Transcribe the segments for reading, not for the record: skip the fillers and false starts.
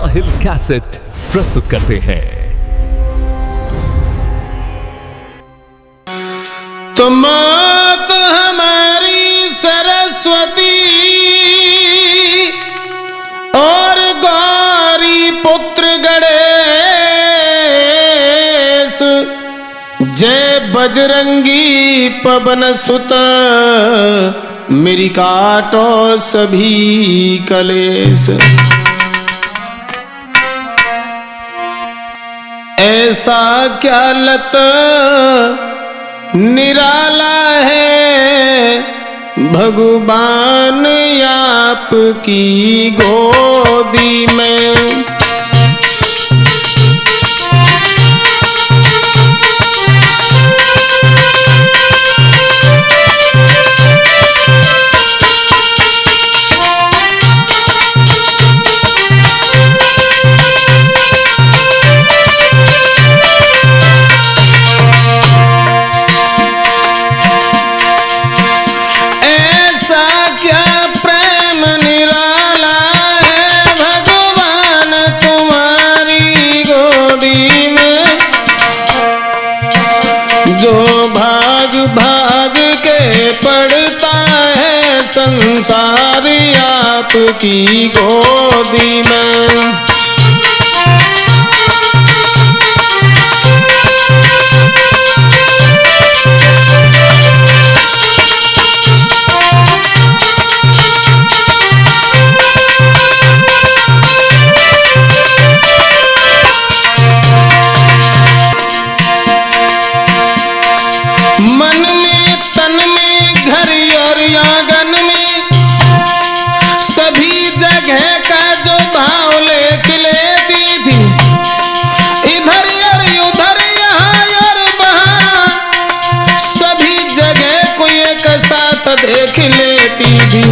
साहिल cassette प्रस्तुत करते हैं। तो मात हमारी सरस्वती और गौरी पुत्र गणेश, जय बजरंगी पवन सुत, मेरी काटो सभी कलेश। ऐसा क्या लत निराला है भगवान आपकी गोदी में। भाग के पड़ता है संसार आपकी गोदी में। मन में तन में घर और आंगन में सभी जगह का जो भाव लेती थी, इधर और उधर यहाँ और वहाँ सभी जगह को एक साथ देख लेती थी।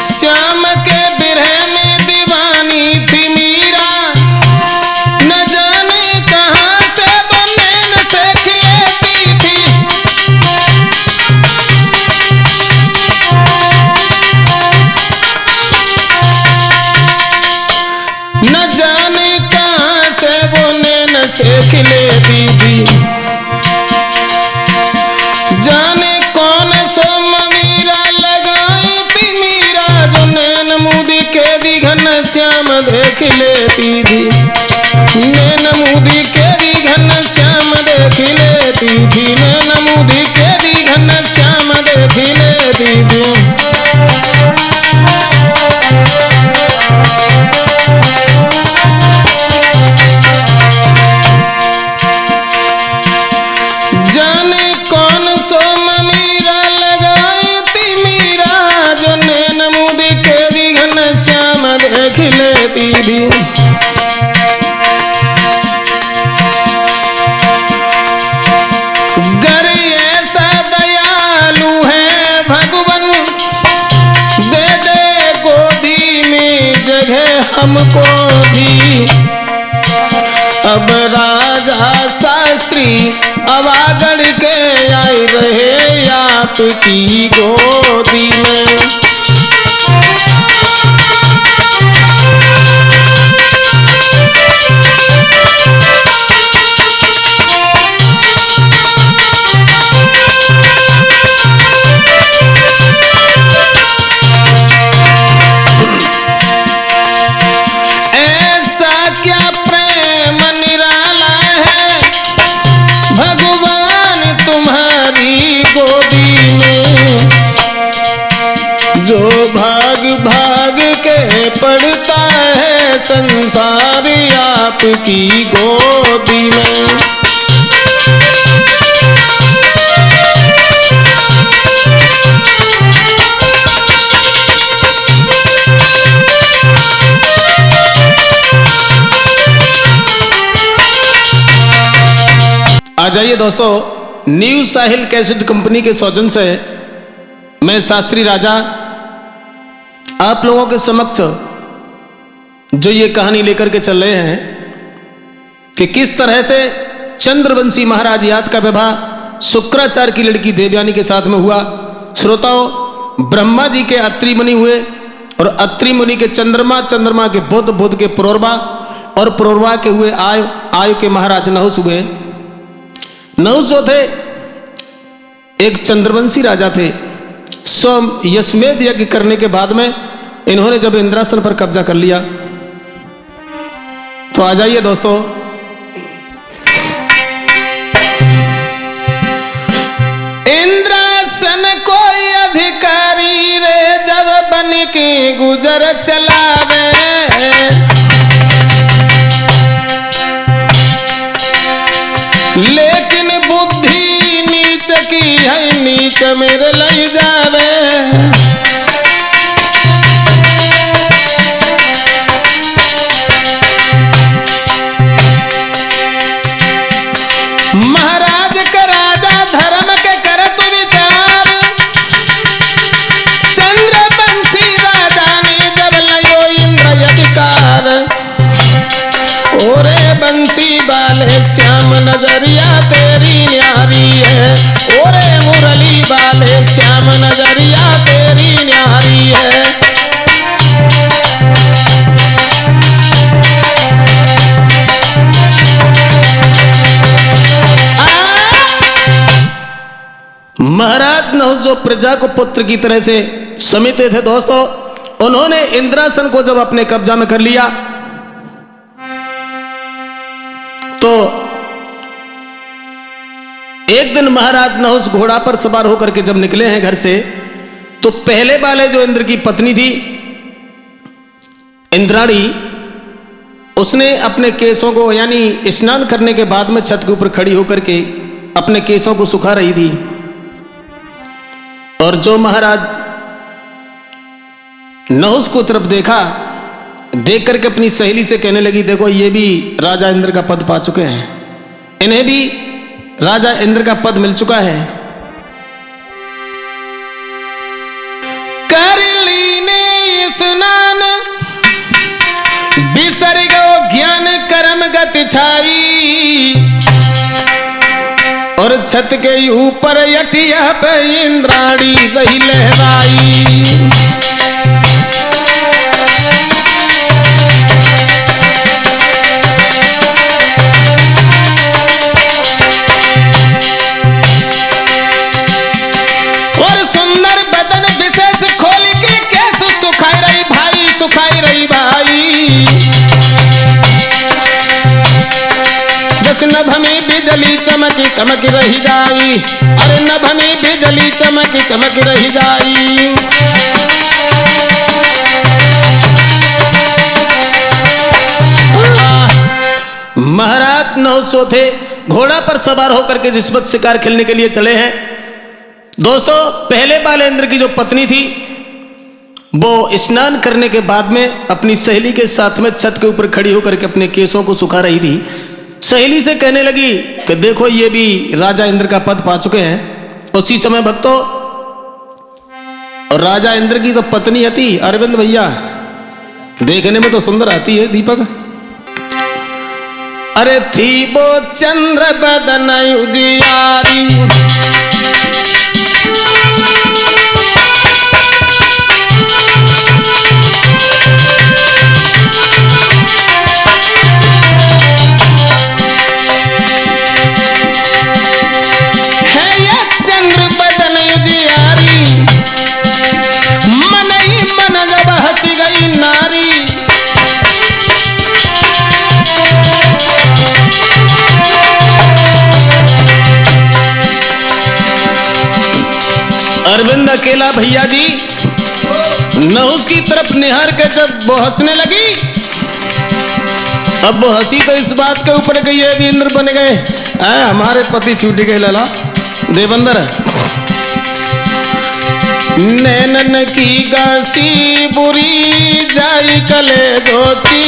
श्याम के बिरह में दीवानी थी मीरा, न जाने कहाँ से सेख लेती थी। जाने कौन सो मीरा लगाई थी मीरा, जो नैन मुदी के भी घन श्याम देख लेती थी। नैन मुदी के भी घन श्याम देख लेती थी। नैन मुदी के भी घन श्याम देख लेती थी। जाने कौन सो मीरा लगाई थी मीरा, जो नैन मुदी के भी घन श्याम देख लेती थी। गर ऐसा दयालु है भगवन, दे दे गोदी में जगह हमको भी। अब राजा शास्त्री अवागढ़ के आए रहे आपकी गोदी में। ऐसा क्या प्रेम निराला है भगवान तुम्हारी गोदी में, जो भाग भाग के पड़ता है संसार आपकी गोदी में। आ जाइए दोस्तों, न्यू साहिल कैसेट कंपनी के सौजन से मैं शास्त्री राजा आप लोगों के समक्ष जो ये कहानी लेकर के चल रहे हैं कि किस तरह से चंद्रवंशी महाराज याद का विवाह शुक्राचार्य की लड़की देवयानी के साथ में हुआ। श्रोताओं, ब्रह्मा जी के अत्रि मुनि हुए और अत्रि मुनि के चंद्रमा, चंद्रमा के बुध, बुध के पुरोरवा और पुरोरवा के हुए आयु, आयु के महाराज नहुस हुए। नहुस जो थे एक चंद्रवंशी राजा थे। यशमेध यज्ञ करने के बाद में इन्होंने जब इंद्रासन पर कब्जा कर लिया, तो आ जाइए दोस्तों, इंद्रासन कोई अधिकारी रे जब बन के गुजर चलावे, लेकिन बुद्धि नीच की है, नीच मेरे ले जावे। महाराज का राजा धर्म के करत विचार, चंद्रवंशी राजा ने जब लयो इंद्र अधिकार। ओरे बंसी वाले श्याम नजरिया तेरी न्यारी है, ओरे मुरली वाले श्याम नजरिया तेरी न्यारी है। महाराज नहुस जो प्रजा को पुत्र की तरह से समझते थे दोस्तों, उन्होंने इंद्रासन को जब अपने कब्जा में कर लिया, तो एक दिन महाराज नहुस घोड़ा पर सवार होकर के जब निकले हैं घर से, तो पहले वाले जो इंद्र की पत्नी थी इंद्राणी, उसने अपने केसों को, यानी स्नान करने के बाद में छत के ऊपर खड़ी होकर के अपने केसों को सुखा रही थी। और जो महाराज नहुस को तरफ देखा, देख करके अपनी सहेली से कहने लगी, देखो ये भी राजा इंद्र का पद पा चुके हैं, इन्हें भी राजा इंद्र का पद मिल चुका है। कर लीने स्नान बिसर गो ज्ञान कर्म गति छाई, और छत के ऊपर यटिया पे इंद्राणी रही लहराई। और सुंदर बदन विशेष खोल के केस सुखाई रही भाई, सुखाई रही भाई। जस नभ में बिजली चमकी चमक रही जाई, अरे नभ में बिजली चमकी चमक रही जाई। महाराज नहुस थे घोड़ा पर सवार होकर के जिस वक्त शिकार खेलने के लिए चले हैं दोस्तों, पहले वाले इंद्र की जो पत्नी थी वो स्नान करने के बाद में अपनी सहेली के साथ में छत के ऊपर खड़ी होकर के अपने केसों को सुखा रही थी। सहेली से कहने लगी कि देखो ये भी राजा इंद्र का पद पा चुके हैं। उसी समय भक्तों, और राजा इंद्र की तो पत्नी थी अरविंद भैया, देखने में तो सुंदर आती है दीपक। अरे थी वो चंद्र बदन उजियारी, अरविंद अकेला भैया जी नहुस की तरफ निहार के जब वो हंसने लगी, अब वो हंसी तो इस बात के ऊपर गई है भी इंद्र बन गए, हमारे पति छूट गए लाला देवंदर। नैनन की गासी बुरी जाई कले धोती,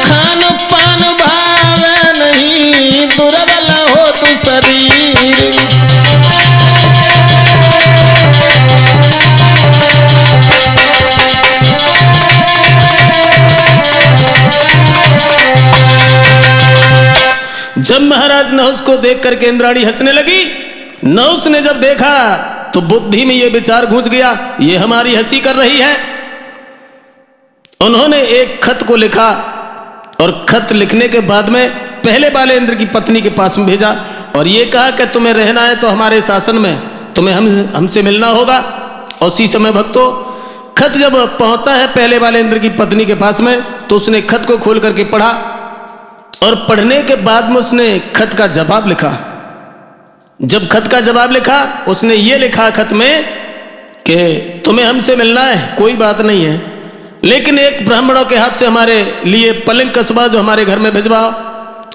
खान पान भावे नहीं दुर्बल हो तू शरीर। जब महाराज नहुस को देख करके इंद्राणी हंसने लगी, नहुस ने जब देखा तो बुद्धि में ये विचार गूंज गया, ये हमारी हंसी कर रही है। उन्होंने एक खत को लिखा और खत लिखने के बाद में पहले बालेंद्र की पत्नी के पास में भेजा और ये कहा कि तुम्हें रहना है तो हमारे शासन में, तुम्हें हमसे मिलना होगा। उसी समय भक्तों खत जब पहुंचा है पहले बालेंद्र की पत्नी के पास में, तो उसने खत को खोल करके पढ़ा और पढ़ने के बाद में उसने खत का जवाब लिखा। जब खत का जवाब लिखा, उसने ये लिखा खत में कि तुम्हें हमसे मिलना है, कोई बात नहीं है, लेकिन एक ब्राह्मणों के हाथ से हमारे लिए पलंग कस्बा जो हमारे घर में भिजवाओ,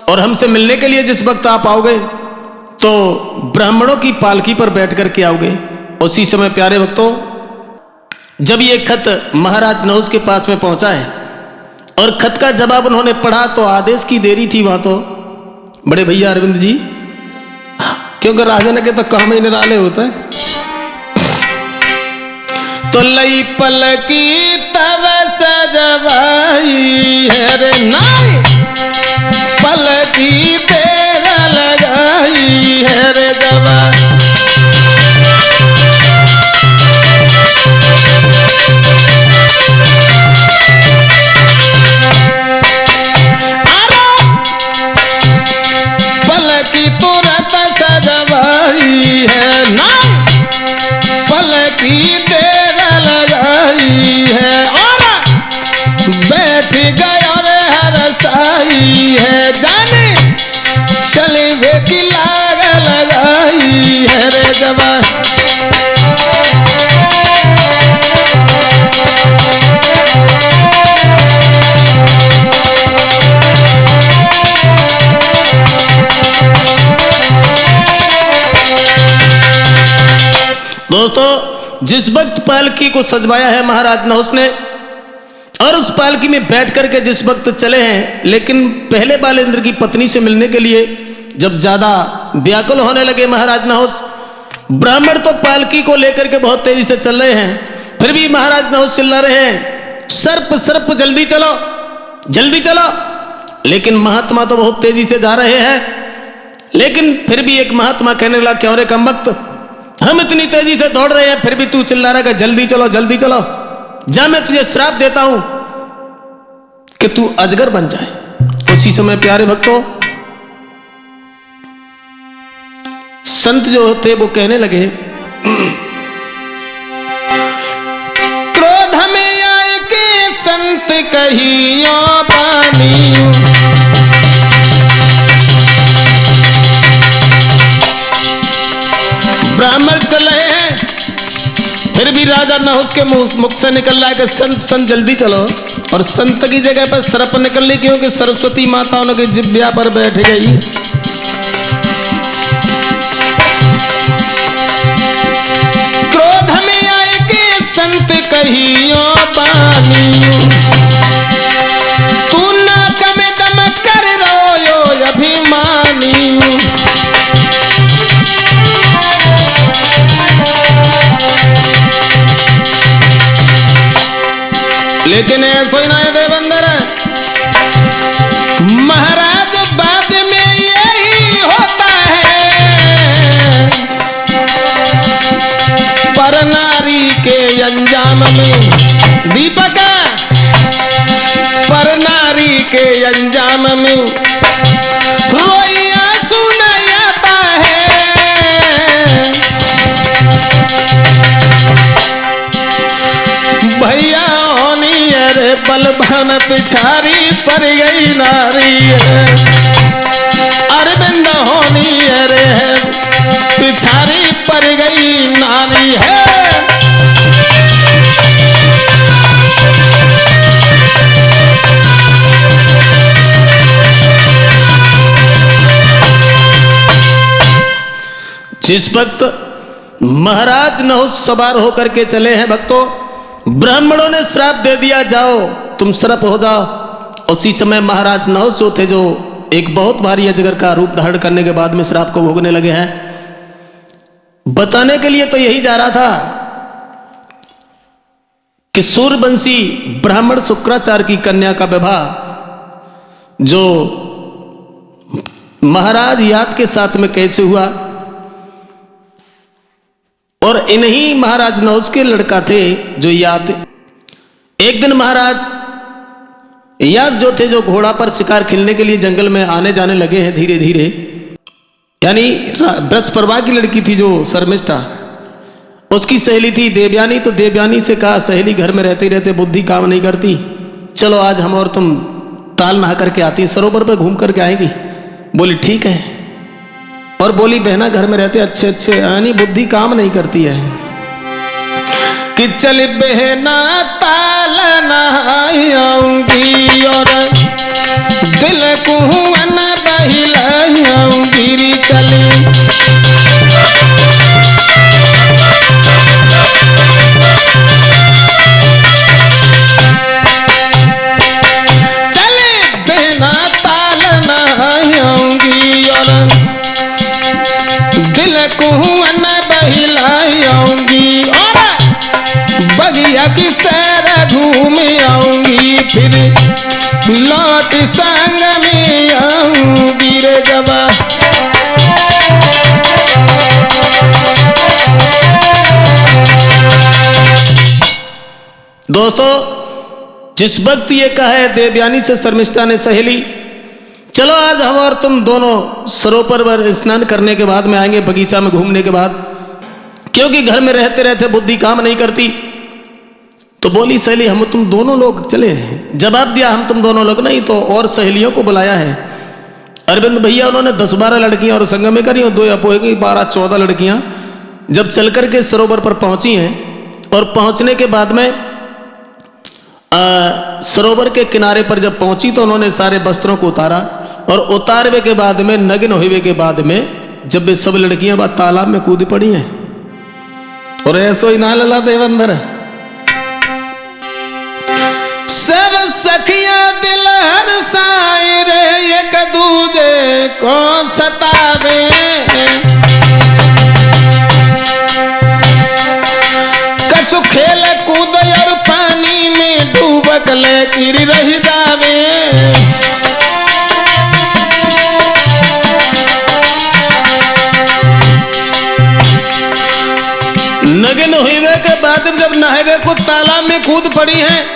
और हमसे मिलने के लिए जिस वक्त आप आओगे तो ब्राह्मणों की पालकी पर बैठ करके आओगे। उसी समय प्यारे भक्तों जब ये खत महाराज नहुस के पास में पहुंचा है और खत का जवाब उन्होंने पढ़ा, तो आदेश की देरी थी वहां तो बड़े भैया अरविंद जी, क्योंकि राजन के तो काम ही निराले होते हैं। तो लई पलकी तब सजवाई है रे नाई, पलकी तेरा लगाई है रे जवा। पलकी तुरंत सजवाई है नाई, पलकी तेरा लगाई है और बैठ गया रे हरसाई है, जाने चले वे की लाग लगाई है रे जवा। दोस्तों जिस वक्त पालकी को सजवाया है महाराज नहुस ने और उस पालकी में बैठ करके जिस वक्त चले हैं, लेकिन पहले बालेंद्र की पत्नी से मिलने के लिए जब ज्यादा व्याकुल होने लगे महाराज नहुस, ब्राह्मण तो पालकी को लेकर के बहुत तेजी से चल रहे हैं, फिर भी महाराज नहुस चिल्ला रहे हैं सर्प सर्प जल्दी चलो जल्दी चलो। लेकिन महात्मा तो बहुत तेजी से जा रहे हैं, लेकिन फिर भी एक महात्मा कहने लगा क्यों रे कमबख्त, हम इतनी तेजी से दौड़ रहे हैं फिर भी तू चिल्ला रहा है जल्दी चलो जल्दी चलो, जा मैं तुझे श्राप देता हूं कि तू अजगर बन जाए। उसी समय प्यारे भक्तों संत जो होते वो कहने लगे क्रोध में आए के संत कहियो पानी, ब्राह्मण चले हैं फिर भी राजा नहुस के मुख से निकल रहा है कि संत संत जल्दी चलो, और संत की जगह पर सर्प निकल ली क्योंकि सरस्वती माता उनकी जिब्या पर बैठ गई। क्रोध में आए के संत कहियो पानी, तू नाक में दम कर रोयो अभिमानी। लेकिन ऐसा ही ना है देवेंद्र, महाराज बाद में यही होता है, पर नारी के अंजाम में दीपक, पर नारी के अंजाम में रोइया सुनाता है। भैया रे बलवान पिछारी पड़ गई नारी है, अरविंद होनी रे पिछारी पड़ गई नारी है। जिस वक्त महाराज नहुस सवार होकर के चले हैं भक्तों, ब्राह्मणों ने श्राप दे दिया जाओ तुम सर्प हो जाओ। उसी समय महाराज नहुस थे जो एक बहुत भारी अजगर का रूप धारण करने के बाद में श्राप को भोगने लगे हैं। बताने के लिए तो यही जा रहा था कि सूर्यवंशी ब्राह्मण शुक्राचार्य की कन्या का विवाह जो महाराज याद के साथ में कैसे हुआ, और इन्हीं महाराज नहुष के लड़का थे जो याद। एक दिन महाराज याद जो थे, जो घोड़ा पर शिकार खेलने के लिए जंगल में आने जाने लगे हैं धीरे धीरे, यानी बृहस्पति की लड़की थी जो शर्मिष्ठा, उसकी सहेली थी देवयानी। तो देवयानी से कहा, सहेली घर में रहते रहते बुद्धि काम नहीं करती, चलो आज हम और तुम ताल नहा करके आती, सरोवर पे घूम करके आएंगी। बोली ठीक है। और बोली बहना घर में रहते अच्छे अच्छे, यानी बुद्धि काम नहीं करती है, कि चल बहना ताल नहाऊंगी और दिल को न बहिलाऊंगी। चली बगिया की सैर घूम आऊंगी, फिर लौट संग में आऊंगी रे जबा। दोस्तों, जिस वक्त ये कहा है देवयानी से शर्मिष्ठा ने सहेली, चलो आज हम और तुम दोनों सरोवर पर स्नान करने के बाद में आएंगे, बगीचा में घूमने के बाद, क्योंकि घर में रहते रहते बुद्धि काम नहीं करती। तो बोली सहेली हम तुम दोनों लोग चले। जवाब दिया हम तुम दोनों लोग नहीं तो और सहेलियों को बुलाया है। अरविंद भैया उन्होंने 10-12 लड़कियां और संग में करी, और 2 अपोए की 12-14 लड़कियां जब चल करके सरोवर पर पहुंची हैं, और पहुंचने के बाद में सरोवर के किनारे पर जब पहुंची तो उन्होंने सारे वस्त्रों को उतारा, और उतारवे के बाद में नग्न हुए के बाद में जब वे सब लड़कियां बात तालाब में कूद पड़ी हैं, और ऐसो ही ना लला देवंदर सब सखियां दिल हरसाए रे, एक दूजे को सतावे, कछु खेल कूद और पानी में डूबक ले गिर रह जावे। नग्न हुए के बाद जब नहाए को तालाब में कूद पड़ी हैं।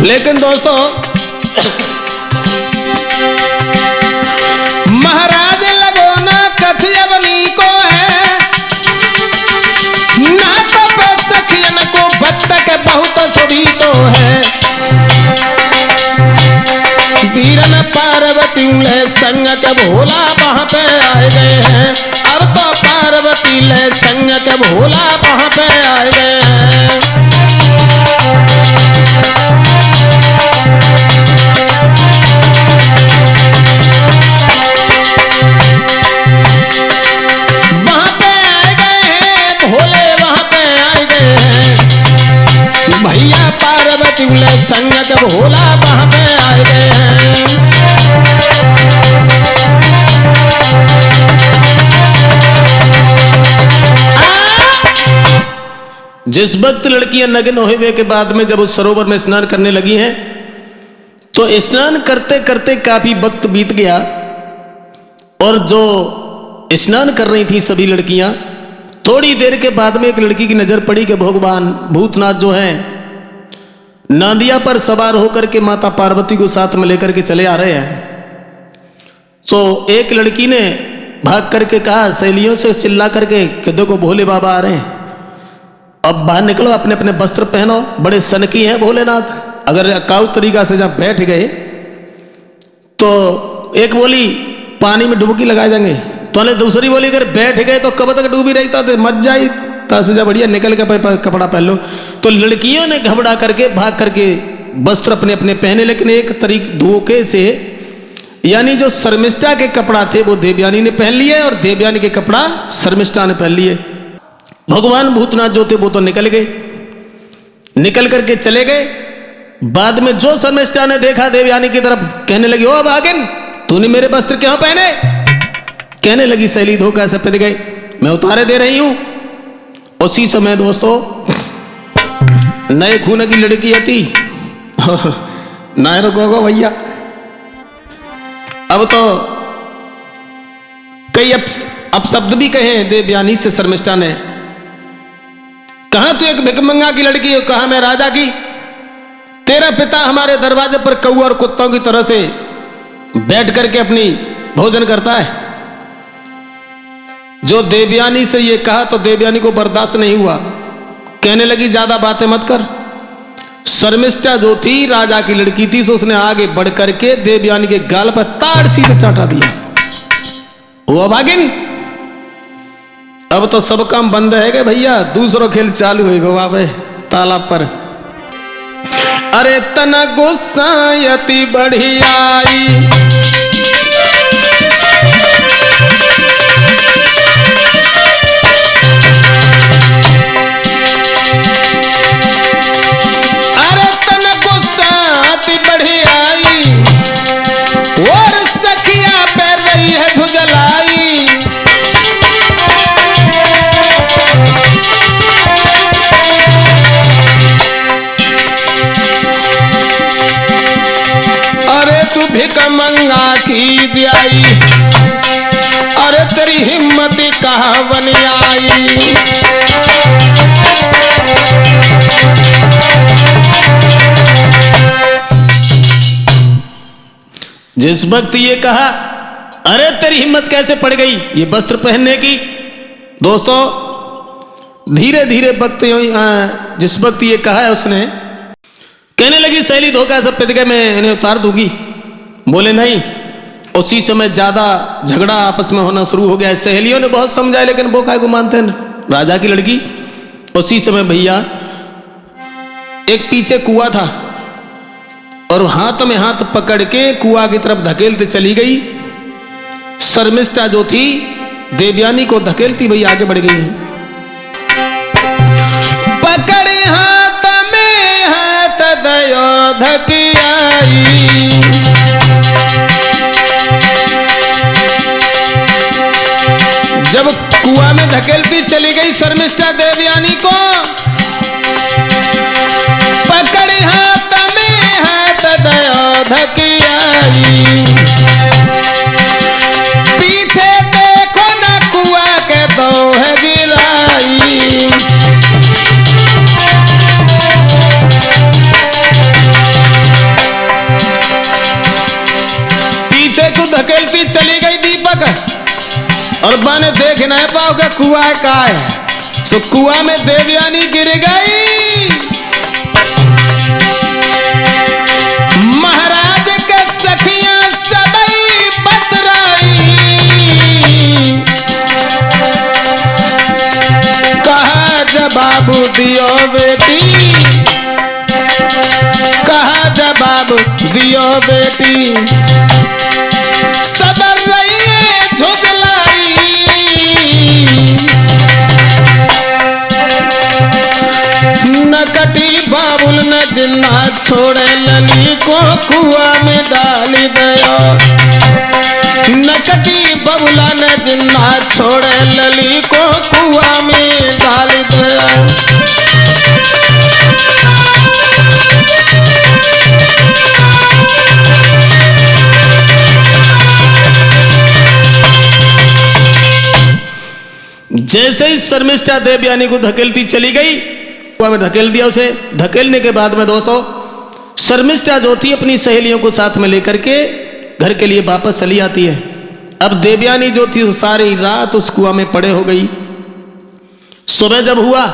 लेकिन दोस्तों, महाराज लगो ना कथियवनी को है, ना तो सखियन को बत्तक बहुत सुभी तो है। वीरन पार्वती ले संग के भोला वहां पे आए गए हैं, अब तो पार्वती ले संग के भोला वहां पे आए गए हैं। वहां पे आए गए हैं भोले, वहां पे आए गए हैं भैया पार्वती ले संग के भोला वहां पे आए गए हैं। जिस वक्त लड़कियां नग्न हुए के बाद में जब उस सरोवर में स्नान करने लगी हैं, तो स्नान करते करते काफी वक्त बीत गया, और जो स्नान कर रही थी सभी लड़कियां, थोड़ी देर के बाद में एक लड़की की नजर पड़ी कि भगवान भूतनाथ जो है नांदिया पर सवार होकर के माता पार्वती को साथ में लेकर के चले आ रहे हैं। तो एक लड़की ने भाग करके कहा सहेलियों से चिल्ला करके कि देखो भोले बाबा आ रहे हैं, अब बाहर निकलो, अपने अपने वस्त्र पहनो, बड़े सनकी हैं भोलेनाथ। अगर अकाउ तरीका से जब बैठ गए तो एक बोली पानी में डुबकी लगाए जाएंगे, तो दूसरी बोली अगर बैठ गए तो कब तक डूबी रही तो मत जाई, तासे बढ़िया निकल के कपड़ा पहन लो। तो लड़कियों ने घबरा करके भाग करके वस्त्र अपने अपने पहने, लेकिन एक तरीक धोखे से, यानी जो शर्मिष्ठा के कपड़ा थे वो देवयानी ने पहन लिए, और देवयानी के कपड़ा शर्मिष्ठा ने पहन लिए। भगवान भूतनाथ जो थे वो तो निकल गए, निकल करके चले गए। बाद में जो शर्मिष्ठा ने देखा देवयानी की तरफ, कहने लगी ओ भागिन तूने मेरे वस्त्र क्यों पहने? कहने लगी सहेली धोखा से पिट गए, मैं उतारे दे रही हूं। उसी समय दोस्तों नए खून की लड़की थी नायर गोगो भैया, अब तो कई अपशब्द भी कहे देवयानी से शर्मिष्ठा ने, कहा तू एक भिखमंगा की लड़की है, कहा मैं राजा की। तेरा पिता हमारे दरवाजे पर कौआ और कुत्तों की तरह से बैठ करके अपनी भोजन करता है। जो देवयानी से ये कहा तो देवयानी को बर्दाश्त नहीं हुआ, कहने लगी ज्यादा बातें मत कर। शर्मिष्ठा जो थी राजा की लड़की थी, सो उसने आगे बढ़ करके देवयानी के गाल पर ताड़ सीधे चाटा दिया। वो भागिन, अब तो सब काम बंद है कि भैया, दूसरो खेल चालू है गोवा पे तालाब पर। अरे तना गुस्सा यति बढ़ी आई, अरे तना गुस्सा यति बढ़ी आई, और सखिया पे रही है झुझलाई। भिखमंगा की जाई, अरे तेरी हिम्मत कहाँ बन आई। जिस वक्त ये कहा, अरे तेरी हिम्मत कैसे पड़ गई ये वस्त्र पहनने की। दोस्तों धीरे धीरे वक्त जिस वक्त ये कहा है उसने, कहने लगी सहेली धोखा सब पिट गए, मैं इन्हें उतार दूंगी। बोले नहीं। उसी समय ज्यादा झगड़ा आपस में होना शुरू हो गया। सहेलियों ने बहुत समझाया लेकिन वो काय को मानते हैं, राजा की लड़की। उसी समय भैया एक पीछे कुआं था और हाथ में हाथ पकड़ के कुआं की तरफ धकेलते चली गई। शर्मिष्ठा जो थी देवयानी को धकेलती भैया आगे बढ़ गई। पकड़े हाथ में हाथ दयो धकियाई, जब कुआं में धकेलती चली गई शर्मिष्ठा देवयानी को, पकड़ी हाथ में हाथ दयो धकियाई। पीछे देखो न कुआं के दो है गिराई। पीछे को धकेलती चली गई दीपक, और बाने देख नहीं पाओगे कुआं का है। सो कुआं में देवयानी गिर गई। महाराज के सखियां सबई बतराई, कहा जवाब दियो बेटी, कहा जवाब दियो बेटी। सबर रहिए झुगलाई, नकटी बाबुल न जिन्ना छोड़े लली को कुआं में डाली दयो। नकटी बबुला न जिन्ना छोड़े लली को कुआं में डाली दयो। जैसे ही शर्मिष्ठा देवयानी को धकेलती चली गई, कुआं में धकेल दिया उसे। धकेलने के बाद में दोस्तों शर्मिष्ठा जो थी अपनी सहेलियों को साथ में लेकर के घर के लिए वापस चली आती है। अब देवयानी जो थी सारी रात उस कुआं में पड़े हो गई। सुबह जब हुआ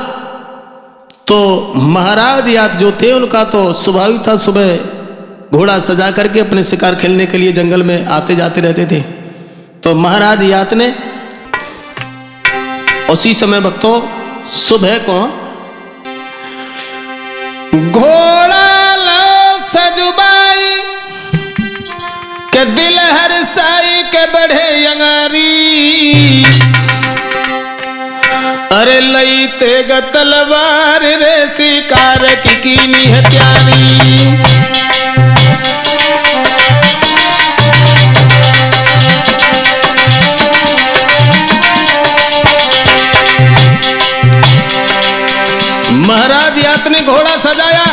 तो महाराज यात जो थे उनका तो स्वाभाविक था, सुबह घोड़ा सजा करके अपने शिकार खेलने के लिए जंगल में आते जाते रहते थे। तो महाराज यात ने उसी समय भक्तों सुबह को घोड़ा लो सजुबाई के दिल हर साई के बढ़े यंगारी। अरे लई तेग तलवार रे शिकार की कीनी हत्यारी। महाराज यात ने घोड़ा सजाया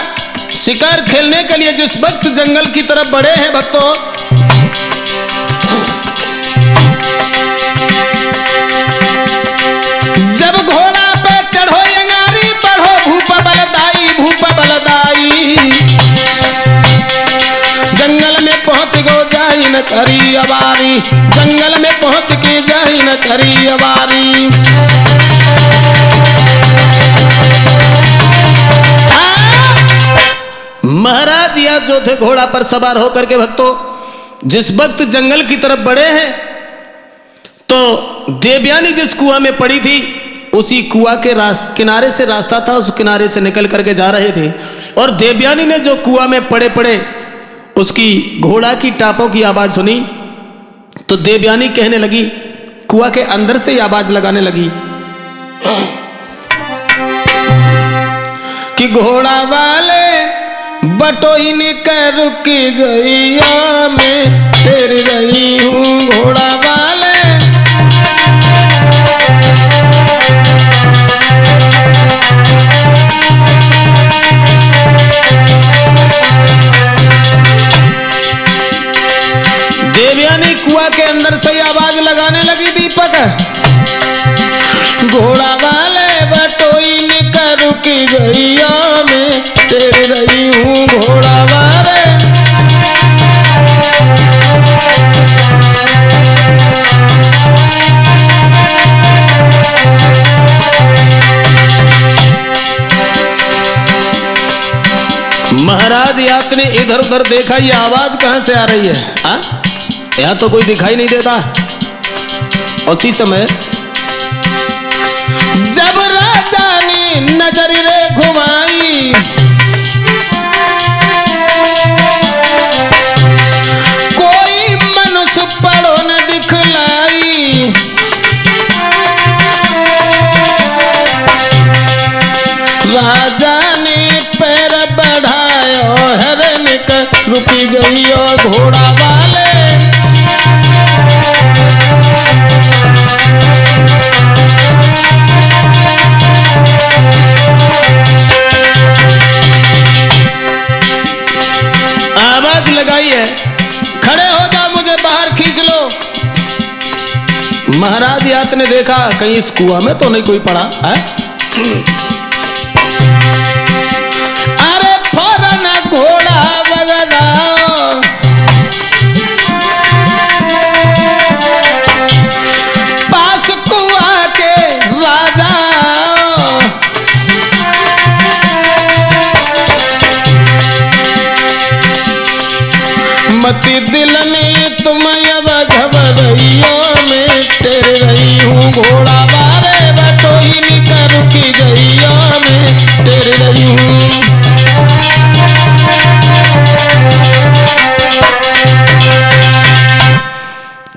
शिकार खेलने के लिए जिस वक्त जंगल की तरफ बढ़े हैं भक्तों, जब घोड़ा पे चढ़ो यंगारी बढ़ो करी अबारी, जंगल में पहुंच के जाई न करी अबारी। महाराज या जो थे घोड़ा पर सवार होकर के भक्तों जिस वक्त जंगल की तरफ बढ़े हैं तो देवयानी जिस कुआं में पड़ी थी उसी कुआं के किनारे से रास्ता था, उस किनारे से निकल करके जा रहे थे। और देवयानी ने जो कुआं में पड़े पड़े उसकी घोड़ा की टापों की आवाज सुनी तो देवयानी कहने लगी, कुआं के अंदर से ही आवाज लगाने लगी कि घोड़ा वाले बटोइन कर रुक गईया मैं तेरी रही हूँ घोड़ा वाले। देवयानी कुआं के अंदर से आवाज लगाने लगी दीपक, घोड़ा वाले बटोइन कर रुक गईया मैं तेरी रही हूँ घोड़ा वाले। महाराज यात ने इधर उधर देखा, ये आवाज कहां से आ रही है? यहां तो कोई दिखाई नहीं देता। उसी समय जब राजा ने नजर रे घुमाई कोई मनुष्य पड़ो न दिखलाई, राजा ने पैर बढ़ायो हरन कर रुकी गई और घोड़ा वाले। आवाज लगाई है, खड़े हो जाओ मुझे बाहर खींच लो। महाराज यात ने देखा कहीं इस कुआं में तो नहीं कोई पड़ा है? अरे फौरन घोड़ा बगदाओ, पास कुआं के राजा मती दिल में तुम अब घबराइयो मैं तेरे रही हूँ घोड़ा बारे बटोइन कर रुकी गईयो मैं तेरे रही हूँ।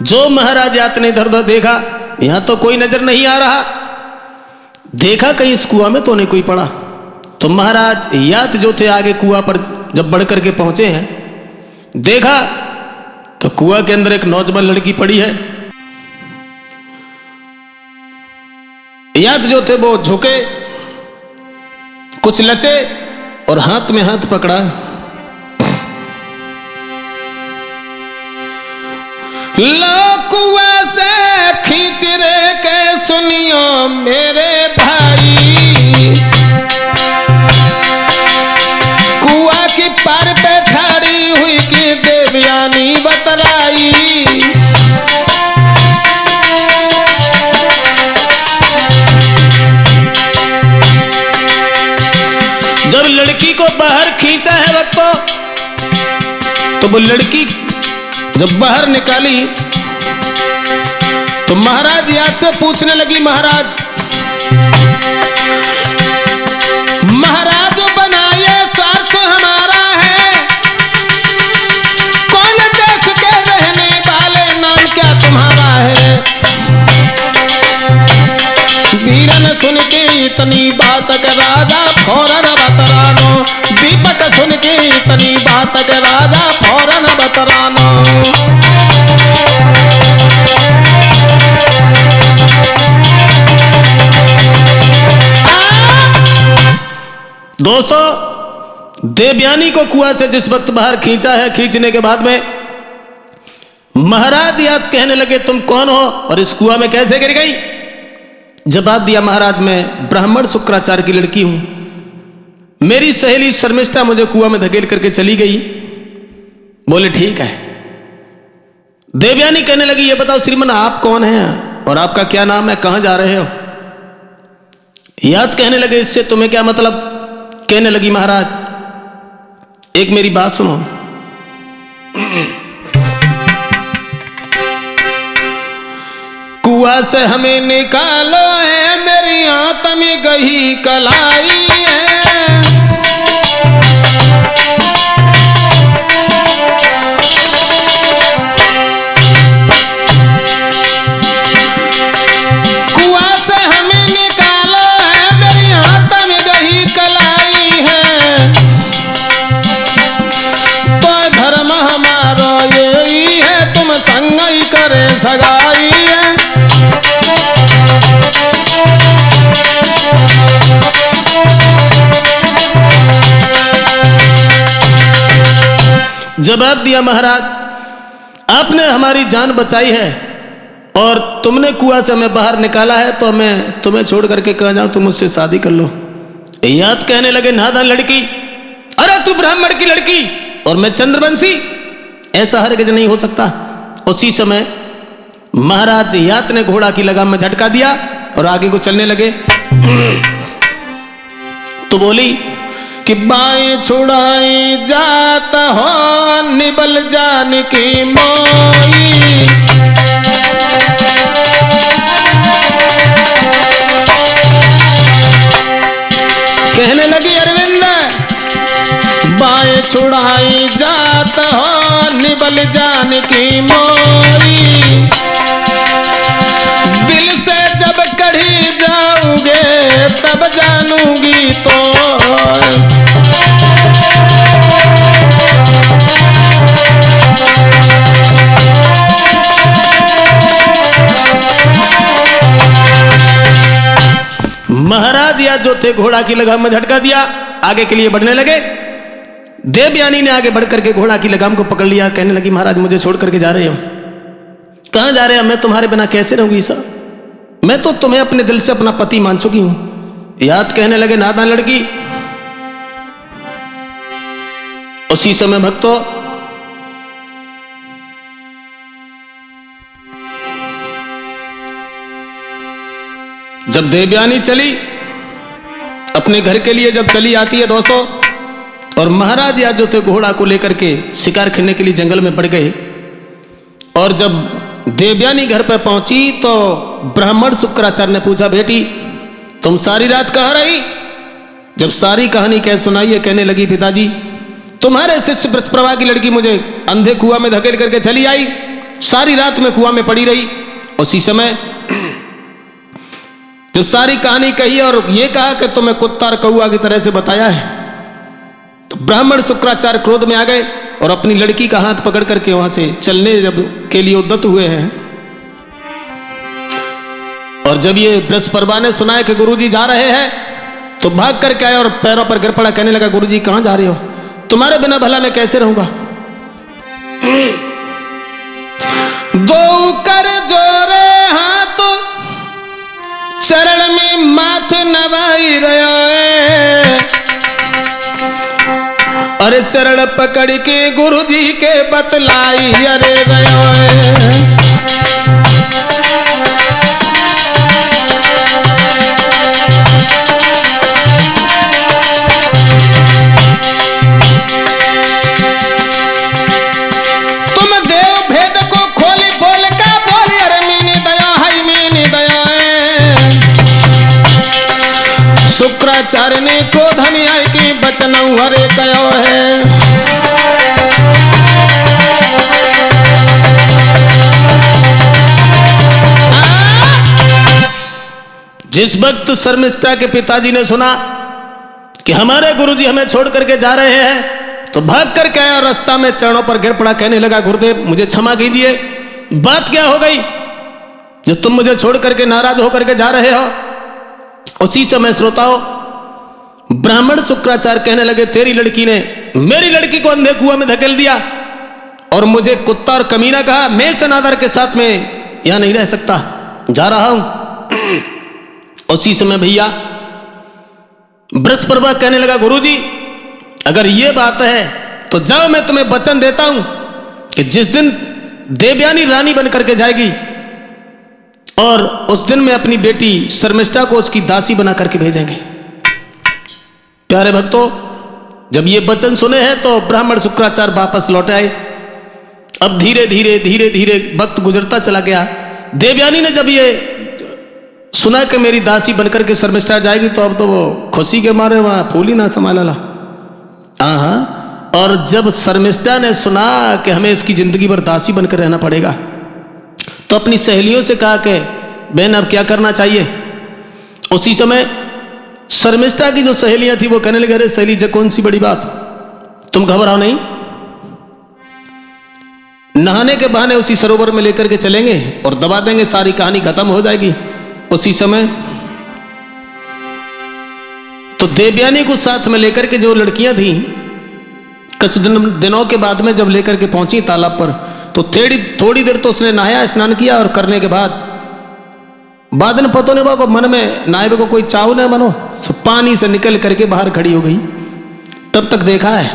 जो महाराज यात ने इधर उधर देखा, यहां तो कोई नजर नहीं आ रहा, देखा कहीं इस कुआं में तो नहीं कोई पड़ा। तो महाराज यात जो थे आगे कुआं पर जब बढ़ करके पहुंचे हैं, देखा तो कुआं के अंदर एक नौजवान लड़की पड़ी है। यात जो थे वो झुके, कुछ लचे और हाथ में हाथ पकड़ा। लो कुआं से खींच रे के सुनियो मेरे भाई, कुआं की पार पे खड़ी हुई कि देवयानी बतलाई। जब लड़की को बाहर खींचा है वक्तों तो वो लड़की जब बाहर निकाली तो महाराज याद से पूछने लगी, महाराज बनाए स्वार्थ हमारा है, कौन देश के रहने वाले, नाम क्या तुम्हारा है? वीरन सुन के इतनी बात के राजा फौरन बतरानो, दीपक सुन के इतनी बात के राजा फौरन बतरानो। दोस्तों देवयानी को कुआं से जिस वक्त बाहर खींचा है, खींचने के बाद में महाराज याद कहने लगे तुम कौन हो और इस कुआं में कैसे गिर गई? जवाब दिया, महाराज मैं ब्राह्मण शुक्राचार्य की लड़की हूं, मेरी सहेली शर्मिष्ठा मुझे कुआं में धकेल करके चली गई। बोले ठीक है, देवयानी कहने लगी, ये बताओ श्रीमन आप कौन हैं और आपका क्या नाम है, कहां जा रहे हो? याद कहने लगे, इससे तुम्हें क्या मतलब? कहने लगी, महाराज एक मेरी बात सुनो। कुआं से हमें निकालो है, मेरी आंत में गही कलाई है। कुआं से हमें निकालो है, मेरी आंत में गही कलाई है। तो धर्म हमारा यही है, तुम संग ही करे सगाई है। जवाब दिया, महाराज आपने हमारी जान बचाई है और तुमने कुआं से हमें बाहर निकाला है, तो मैं तुम्हें छोड़ करके कह जाऊं तुम मुझसे शादी कर लो। याद कहने लगे, नादान लड़की, अरे तू ब्राह्मण की लड़की और मैं चंद्रवंशी, ऐसा हरगिज नहीं हो सकता। उसी समय महाराज यात ने घोड़ा की लगाम में झटका दिया और आगे को चलने लगे। तो बोली कि बाएं छुड़ाई जात हो, निबल जान की मोई। कहने लगी, अरविंद बाएं छुड़ाई जात हो, निबल जान की मोई। दिल से जब कढ़ी जाओगे तब जानूंगी तो। महाराज या जो थे घोड़ा की लगाम में झटका दिया, आगे के लिए बढ़ने लगे। देवयानी ने आगे बढ़कर के घोड़ा की लगाम को पकड़ लिया। कहने लगी, महाराज मुझे छोड़ करके जा रहे हो? कहां जा रहे हो? मैं तुम्हारे बिना कैसे रहूंगी सर? मैं तो तुम्हें अपने दिल से अपना पति मान चुकी हूं। याद कहने लगे, नादान लड़की। उसी समय भक्तों जब देवयानी चली अपने घर के लिए, जब चली आती है दोस्तों, और महाराज या जो थे घोड़ा को लेकर के शिकार खेलने के लिए जंगल में बढ़ गए। और जब देवयानी घर पर पहुंची तो ब्राह्मण शुक्राचार्य ने पूछा, बेटी तुम सारी रात कहाँ रही? जब सारी कहानी कह सुनाई है, कहने लगी, पिताजी तुम्हारे शिष्य बृहस्पति की लड़की मुझे अंधे कुआं में धकेल करके चली आई, सारी रात में कुआं में पड़ी रही। उसी समय जब सारी कहानी कही और ये कहा कि तुम्हें कुत्ता और कौआ की तरह से बताया है, तो ब्राह्मण शुक्राचार्य क्रोध में आ गए और अपनी लड़की का हाथ पकड़ करके वहां से चलने जब के लिए उद्यत हुए हैं। और जब ये बृहस्पति ने सुना है कि गुरुजी जा रहे हैं, तो भाग करके आया और पैरों पर गिर पड़ा। कहने लगा, गुरुजी कहां जा रहे हो? तुम्हारे बिना भला मैं कैसे रहूंगा? दो कर जोरे हाथ चरण में माथ नवाई रहा है। अरे चरण पकड़ के गुरुजी के बतलाई अरे गया है। शुक्राचार्य ने क्रोध में आए कि बचन हरे कयो है। जिस वक्त शर्मिष्ठा के पिताजी ने सुना कि हमारे गुरुजी हमें छोड़ करके जा रहे हैं, तो भाग करके आया और रास्ता में चरणों पर गिर पड़ा। कहने लगा, गुरुदेव मुझे क्षमा कीजिए, बात क्या हो गई जो तुम मुझे छोड़ करके नाराज होकर के जा रहे हो? उसी समय श्रोताओं ब्राह्मण शुक्राचार्य कहने लगे, तेरी लड़की ने मेरी लड़की को अंधे कुआं में धकेल दिया और मुझे कुत्ता और कमीना कहा। मैं सनादर के साथ में यहां नहीं रह सकता, जा रहा हूं। उसी समय भैया बृहस्पति कहने लगा, गुरुजी अगर ये बात है तो जाओ, मैं तुम्हें वचन देता हूं कि जिस दिन देवयानी रानी बन करके जाएगी और उस दिन में अपनी बेटी शर्मिष्ठा को उसकी दासी बना करके भेजेंगे। प्यारे भक्तों, जब ये वचन सुने हैं तो ब्राह्मण शुक्राचार्य वापस लौट आए। अब धीरे धीरे वक्त गुजरता चला गया। देवयानी ने जब ये सुना कि मेरी दासी बनकर के शर्मिष्ठा जाएगी तो अब तो वो खुशी के मारे वहां फूल ही ना संभाला ला। और जब शर्मिष्ठा ने सुना कि हमें इसकी जिंदगी भर दासी बनकर रहना पड़ेगा तो अपनी सहेलियों से कहा कि बहन अब क्या करना चाहिए। उसी समय शर्मिष्ठा की जो सहेलियां थी वो कहने लगे, अरे सहेली जी कौन सी बड़ी बात, तुम घबराओ नहीं, नहाने के बहाने उसी सरोवर में लेकर के चलेंगे और दबा देंगे, सारी कहानी खत्म हो जाएगी। उसी समय तो देवयानी को साथ में लेकर के जो लड़कियां थी कुछ दिनों के बाद में जब लेकर के पहुंची तालाब पर तो थोड़ी देर तो उसने नहाया, स्नान किया और करने के बाद में पतो नहीं को मन में नायब को कोई चाव न मनो, सब पानी से निकल करके बाहर खड़ी हो गई। तब तक देखा है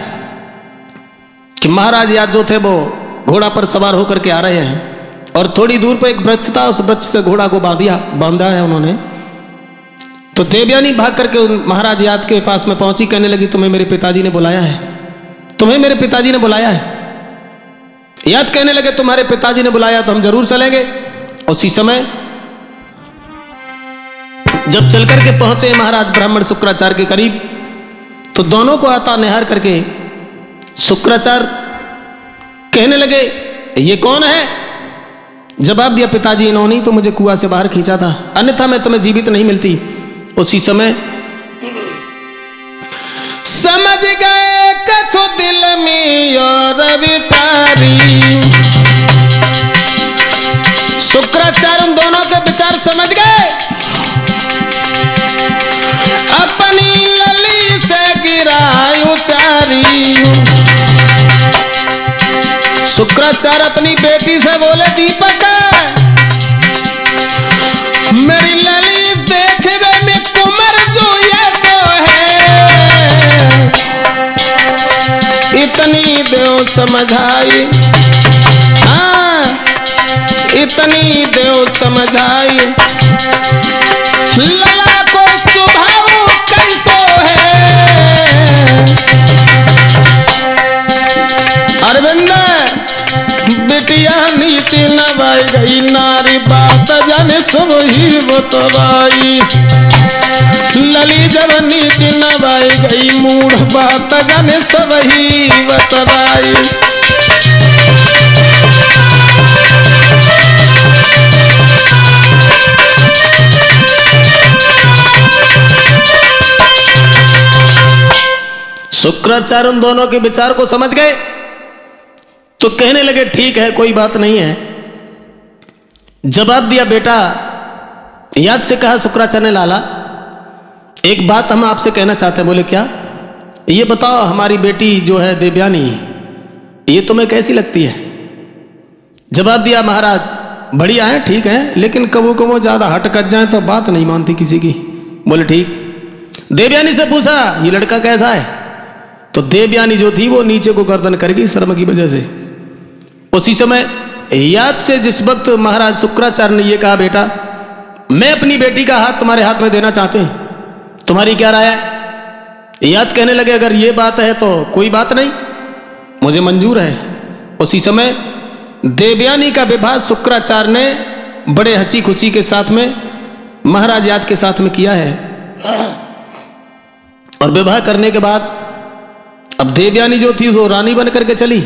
कि महाराज याद जो थे वो घोड़ा पर सवार होकर के आ रहे हैं और थोड़ी दूर पर एक वृक्ष था, उस वृक्ष से घोड़ा को बांधा है उन्होंने। तो देवयानी भाग करके महाराज याद के पास में पहुंची, कहने लगी तुम्हें मेरे पिताजी ने बुलाया है, तुम्हें मेरे पिताजी ने बुलाया है। याद कहने लगे तुम्हारे पिताजी ने बुलाया तो हम जरूर चलेंगे। उसी समय जब चल करके पहुंचे महाराज ब्राह्मण शुक्राचार्य के करीब तो दोनों को आता निहार करके शुक्राचार्य कहने लगे ये कौन है। जवाब दिया पिताजी इन्होंने तो मुझे कुआं से बाहर खींचा था, अन्यथा मैं तुम्हें जीवित नहीं मिलती। उसी समय समझ गए कछु दिल में और विचारी, शुक्राचार्य उन दोनों के विचार समझ गए, अपनी लली से गिराई उचारी। शुक्राचार्य अपनी बेटी से बोले दीपक मेरी लली देखवे में कुमर जो ये तो है, इतनी देव समझाई, हाँ इतनी देव समझाई, लला को स्वभाव कैसो है। अरविंद बिटिया नीचे नवाई गई, नारी बात जाने सब ही बतवाई, लली जब नीचे नवाई गई, मूढ़ बात जाने सब ही बतवाई। शुक्राचार्य उन दोनों के विचार को समझ गए तो कहने लगे ठीक है कोई बात नहीं है। जवाब दिया बेटा, याद से कहा शुक्राचार्य ने, लाला एक बात हम आपसे कहना चाहते हैं। बोले क्या? ये बताओ हमारी बेटी जो है देवयानी ये तुम्हें कैसी लगती है? जवाब दिया महाराज बढ़िया है, ठीक है, लेकिन कबो ज्यादा हट कट जाए तो बात नहीं मानती किसी की। बोले ठीक। देवयानी से पूछा ये लड़का कैसा है? तो देवयानी जो थी वो नीचे को गर्दन कर गई शर्म की वजह से। उसी समय याद से जिस वक्त महाराज शुक्राचार्य ने ये कहा बेटा मैं अपनी बेटी का हाथ तुम्हारे हाथ में देना चाहते हैं, तुम्हारी क्या राय है? याद कहने लगे अगर ये बात है तो कोई बात नहीं, मुझे मंजूर है। उसी समय देवयानी का विवाह शुक्राचार्य ने बड़े हंसी खुशी के साथ में महाराज याद के साथ में किया है। और विवाह करने के बाद अब देवयानी जो थी वो रानी बन करके चली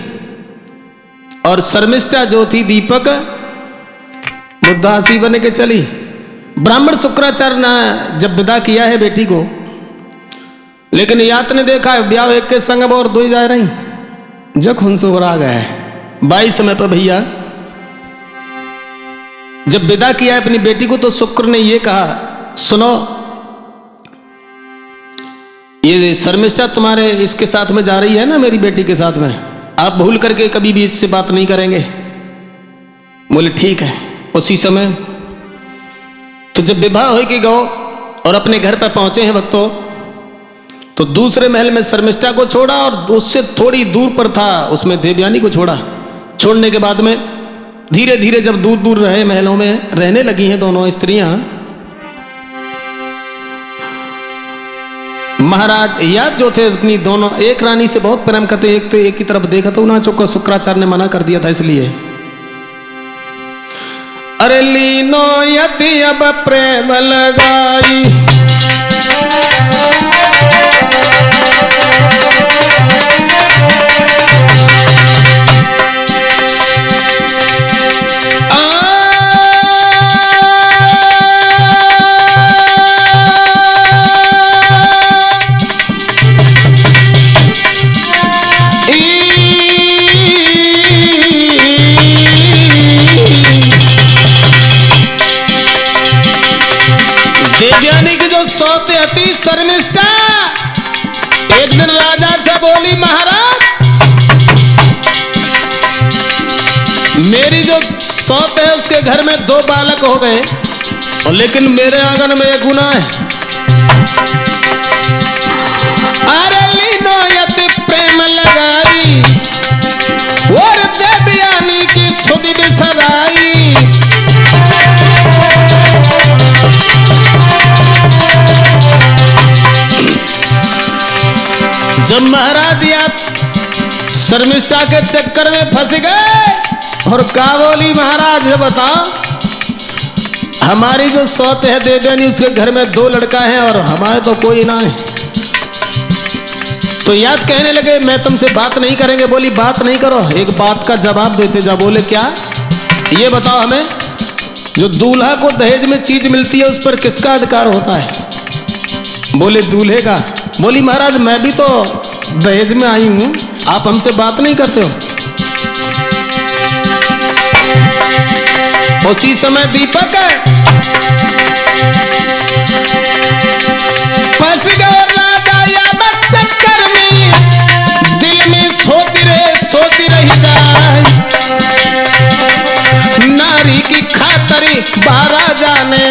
और शर्मिष्ठा जो थी दीपक वो दासी बन के चली। ब्राह्मण शुक्राचार्य ने जब विदा किया है बेटी को, लेकिन यात ने देखा है ब्याह एक के संग और दो ही जा रही, जब हुंसोर आ गए 22 समय पर भैया जब विदा किया है अपनी बेटी को तो शुक्र ने ये कहा सुनो ये शर्मिष्ठा तुम्हारे इसके साथ में जा रही है ना मेरी बेटी के साथ में, आप भूल करके कभी भी इससे बात नहीं करेंगे। बोले ठीक है। उसी समय तो जब विवाह हो के गो और अपने घर पर पहुंचे हैं भक्तों तो दूसरे महल में शर्मिष्ठा को छोड़ा और उससे थोड़ी दूर पर था उसमें देवयानी को छोड़ा। छोड़ने के बाद में धीरे धीरे जब दूर दूर रहे महलों में रहने लगी हैं दोनों स्त्रियां, महाराज याद जो थे अपनी दोनों एक रानी से बहुत प्रेम करते, एक तो एक की तरफ देखा तो ना चौका शुक्राचार्य ने मना कर दिया था इसलिए। अरे लीनो यति अब प्रेम लगाई, देवयानी की जो सौते अति शर्मिष्ठा एक दिन राजा से बोली, महाराज मेरी जो सौत है उसके घर में 2 बालक हो गए और लेकिन मेरे आंगन में एक गुनाह है। अरे लीनो यति प्रेम लगाई और देवयानी की सुधि बिसराई, जब महाराज या शर्मिष्ठा के चक्कर में फंस गए और का बोली, महाराज ये बताओ हमारी जो सौत है देवयानी उसके घर में 2 लड़का है और हमारे तो कोई ना है। तो याद कहने लगे मैं तुमसे बात नहीं करेंगे। बोली बात नहीं करो, एक बात का जवाब देते जा। बोले क्या? ये बताओ हमें जो दूल्हा को दहेज में चीज मिलती है उस पर किसका अधिकार होता है? बोले दूल्हे का। बोली महाराज मैं भी तो दहेज में आई हूं, आप हमसे बात नहीं करते हो। उसी समय दीपक फंस गए राजा या चक्कर में, दिल में सोच रही जाए नारी की खातरी महाराजा ने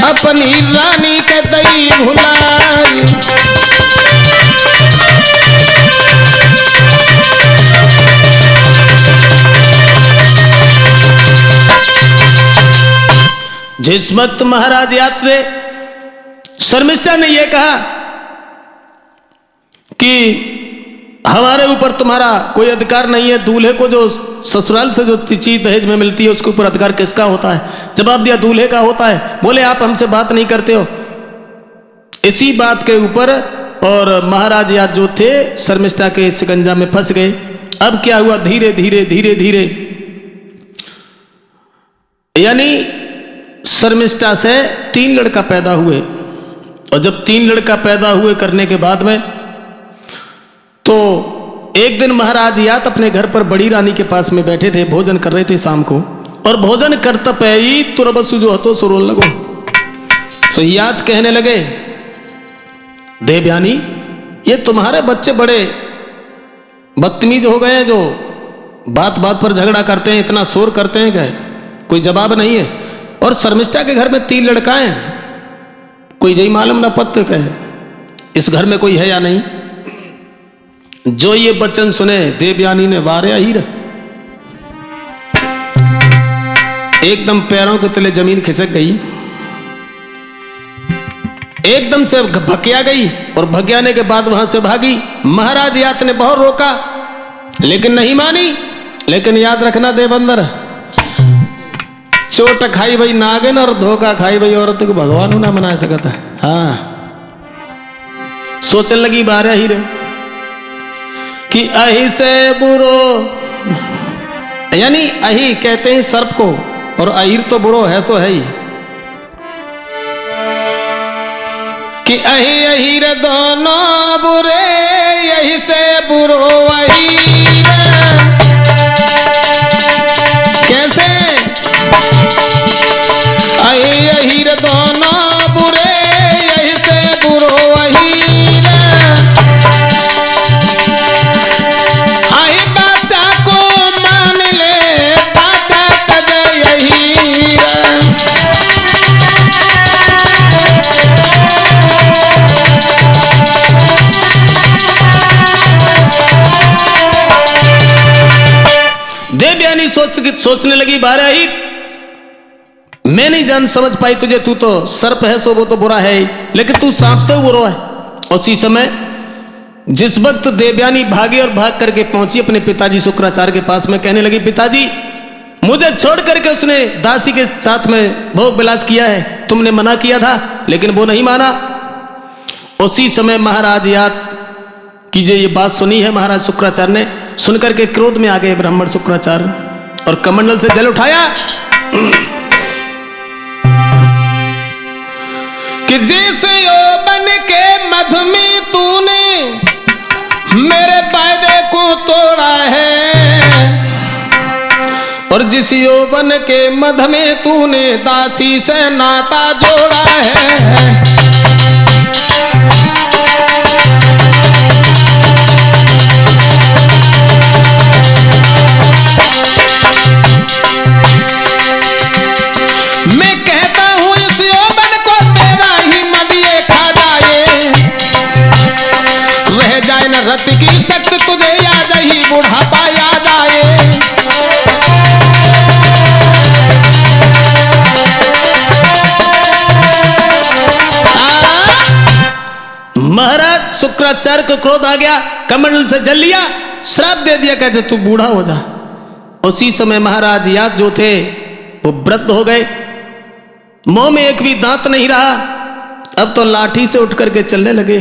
अपनी रानी के दई भुलाई। जिस वक्त महाराज याद थे शर्मिष्ठा ने यह कहा कि हमारे ऊपर तुम्हारा कोई अधिकार नहीं है, दूल्हे को जो ससुराल से जो चीज दहेज में मिलती है उसके ऊपर अधिकार किसका होता है? जवाब दिया दूल्हे का होता है। बोले आप हमसे बात नहीं करते हो। इसी बात के ऊपर और महाराज याद जो थे शर्मिष्ठा के शिकंजा में फंस गए। अब क्या हुआ? धीरे धीरे यानी शर्मिष्ठा से 3 लड़का पैदा हुए और जब 3 लड़का पैदा हुए करने के बाद में तो एक दिन महाराज यात अपने घर पर बड़ी रानी के पास में बैठे थे, भोजन कर रहे थे शाम को, और भोजन करता पे तुरबसु जो हतो सो रोने लगो। सो याद कहने लगे देवयानी ये तुम्हारे बच्चे बड़े बदतमीज हो गए हैं, जो बात बात पर झगड़ा करते हैं, इतना शोर करते हैं क्या कोई जवाब नहीं है। और शर्मिष्ठा के घर में 3 लड़का हैं, कोई जय मालूम ना पत्ते कहे इस घर में कोई है या नहीं। जो ये वचन सुने देवयानी ने वारे हीर एकदम पैरों के तले जमीन खिसक गई, एकदम से भकिया गई और भकियाने के बाद वहां से भागी। महाराज यात ने बहुत रोका लेकिन नहीं मानी। लेकिन याद रखना देवंदर, चोट खाई भाई नागिन और धोखा खाई भाई औरत को भगवान ना मना सकता। हाँ सोचने लगी बारह ही रे कि अही से बुरो, यानी अही कहते हैं सर्प को और अहिर तो बुरो है सो है ही, कि अही अहिर दोनों बुरे यही से बुरो अहिर। कैसे? अही अहिर दोनों बुरे यही से बुरो अहिर। अही बाचा को मान ले बाचा तज अहिर। सोचने लगी बारह ही, मैं नहीं जान समझ पाई तुझे, तू तो सर्प है सो वो तो बुरा है ही, लेकिन तू सांप से बुरा है। उसी समय जिस वक्त देवयानी भागी और भाग करके पहुंची अपने पिताजी शुक्राचार्य के पास में, कहने लगी पिताजी मुझे छोड़ करके उसने दासी के साथ में भोग विलास किया है, तुमने मना किया था लेकिन वो नहीं माना। उसी समय महाराज याद कीजिए, ये बात सुनी है महाराज शुक्राचार्य ने, सुनकर के क्रोध में आ गए ब्राह्मण शुक्राचार्य और कमंडल से जल उठाया कि जिस यौवन के मधु में तूने मेरे वायदे को तोड़ा है और जिस यौवन के मध में तूने दासी से नाता जोड़ा है, मैं कहता हूं इस यौवन को तेरा ही मद ये खा जाए, रह जाए न रत की शक्त तुझे याद ही बुढ़ापा याद आए। महाराज शुक्राचार्य को क्रोध आ गया, कमंडल से जल लिया, श्राप दे दिया, कहते तू बूढ़ा हो जा। उसी समय महाराज याद जो थे वो वृद्ध हो गए, मुंह में एक भी दांत नहीं रहा, अब तो लाठी से उठ करके चलने लगे।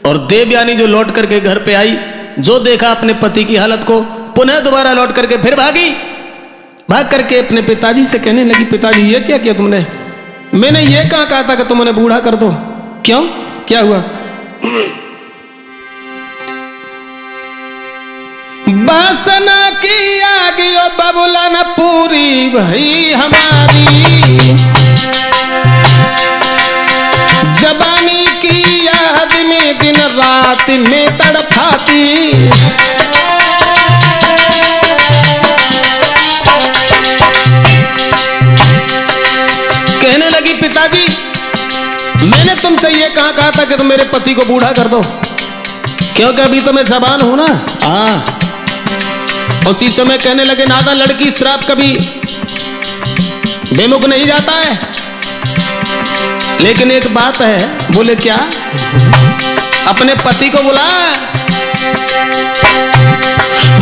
और देवयानी जो लौट करके घर पे आई, जो देखा अपने पति की हालत को, पुनः दोबारा लौट करके फिर भागी, भाग करके अपने पिताजी से कहने लगी पिताजी ये क्या किया तुमने, मैंने ये कहा था कि तुम उन्हें बूढ़ा कर दो, क्यों क्या हुआ। बासना की आगे बबुला न पूरी भई हमारी, जबानी की याद में दिन रात में तड़पाती, कहने लगी पिताजी मैंने तुमसे ये कहा था कि तुम मेरे पति को बूढ़ा कर दो, क्योंकि अभी तो मैं जवान हूं ना। हाँ, उसी समय कहने लगे नादा लड़की श्राप कभी बेमुख नहीं जाता है, लेकिन एक बात है। बोले क्या, अपने पति को बुला।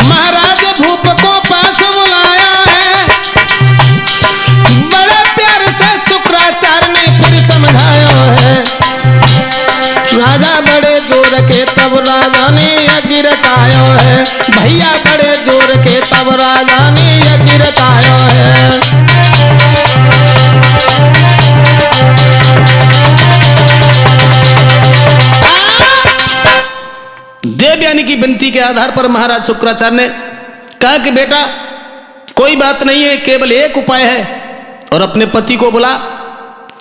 महाराज भूप को पास बुलाया है, बड़े प्यार से शुक्राचार्य ने फिर समझाया है। राजा बड़े जोर के तब राजा ने यज्ञ रचाया है, भैया बड़े जोर के तब राजा ने यज्ञ रचाया है। देवयानी की विनती के आधार पर महाराज शुक्राचार्य ने कहा कि बेटा कोई बात नहीं है, केवल एक उपाय है, और अपने पति को बुला।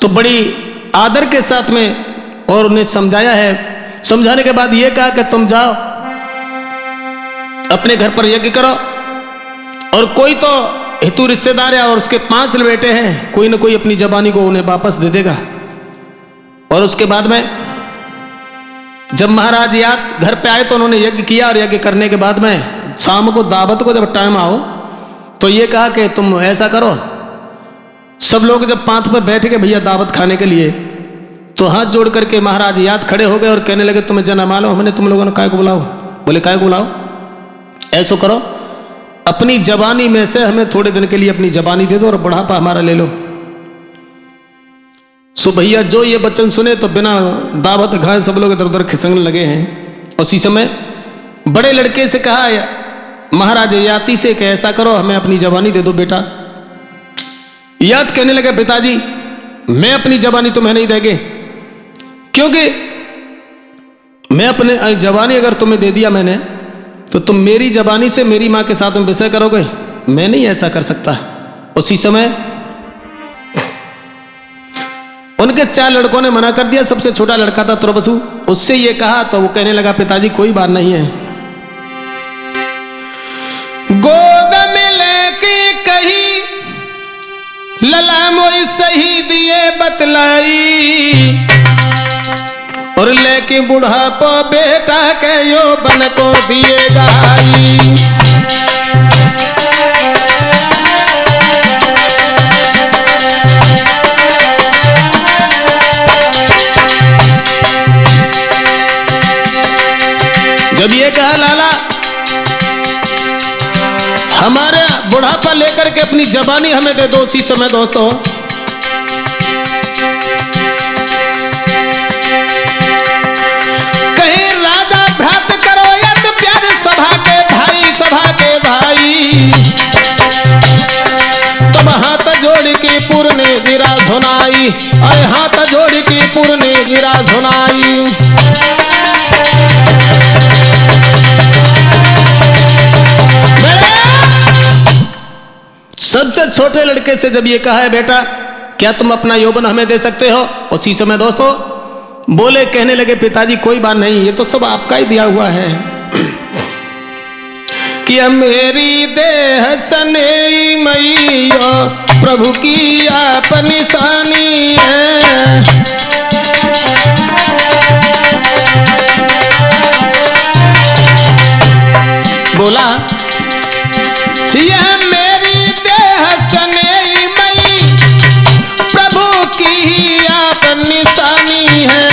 तो बड़ी आदर के साथ में और उन्हें समझाया है। समझाने के बाद ये कहा कि तुम जाओ अपने घर पर यज्ञ करो, और कोई तो हितू रिश्तेदार है और उसके 5 बेटे हैं, कोई ना कोई अपनी जबानी को उन्हें वापस दे देगा। और उसके बाद में जब महाराज याद घर पे आए तो उन्होंने यज्ञ किया, और यज्ञ करने के बाद में शाम को दावत को जब टाइम आओ तो ये कहा कि तुम ऐसा करो, सब लोग जब 5 पर बैठ के भैया दावत खाने के लिए, तो हाथ जोड़ करके महाराज याद खड़े हो गए और कहने लगे तुम्हें जना मालूम हमने तुम लोगों ने काय को बुलाओ। बोले काय को बुलाओ, ऐसा करो अपनी जवानी में से हमें थोड़े दिन के लिए अपनी जवानी दे दो और बुढ़ापा हमारा ले लो। सो भैया जो ये वचन सुने तो बिना दावत खाए सब लोग इधर उधर खिसकने लगे हैं। उसी समय बड़े लड़के से कहा महाराज याति से कि ऐसा करो हमें अपनी जवानी दे दो बेटा। याद कहने लगे पिताजी मैं अपनी जवानी तुम्हें नहीं देंगे, क्योंकि मैं अपने जवानी अगर तुम्हें दे दिया मैंने तो तुम मेरी जवानी से मेरी माँ के साथ में विषय करोगे, मैं नहीं ऐसा कर सकता। उसी समय उनके 4 लड़कों ने मना कर दिया। सबसे छोटा लड़का था तुरबसु, उससे ये कहा तो वो कहने लगा पिताजी कोई बात नहीं है। गोद में लेके कही लला मोई सही दिए बतलाई, और लेके बुढ़ापा बेटा के यो बन को दिए गाई। जब ये कहा लाला हमारे बुढ़ापा लेकर के अपनी जवानी हमें दे दो उसी समय दोस्तों। कहीं राजा भ्रात करो या तो प्यारे सभा के भाई तब हाथ जोड़ के पूर्ण गिरा सुनाई, अरे हाथ जोड़ के पूर्ण गिरा सुनाई। सबसे छोटे लड़के से जब ये कहा है बेटा क्या तुम अपना यौवन हमें दे सकते हो, उसी समय दोस्तों बोले कहने लगे पिताजी कोई बात नहीं, ये तो सब आपका ही दिया हुआ है कि मेरी देह सने मैया प्रभु की आप निशानी है। बोला यह मेरी देह सने मई प्रभु की आप निशानी है,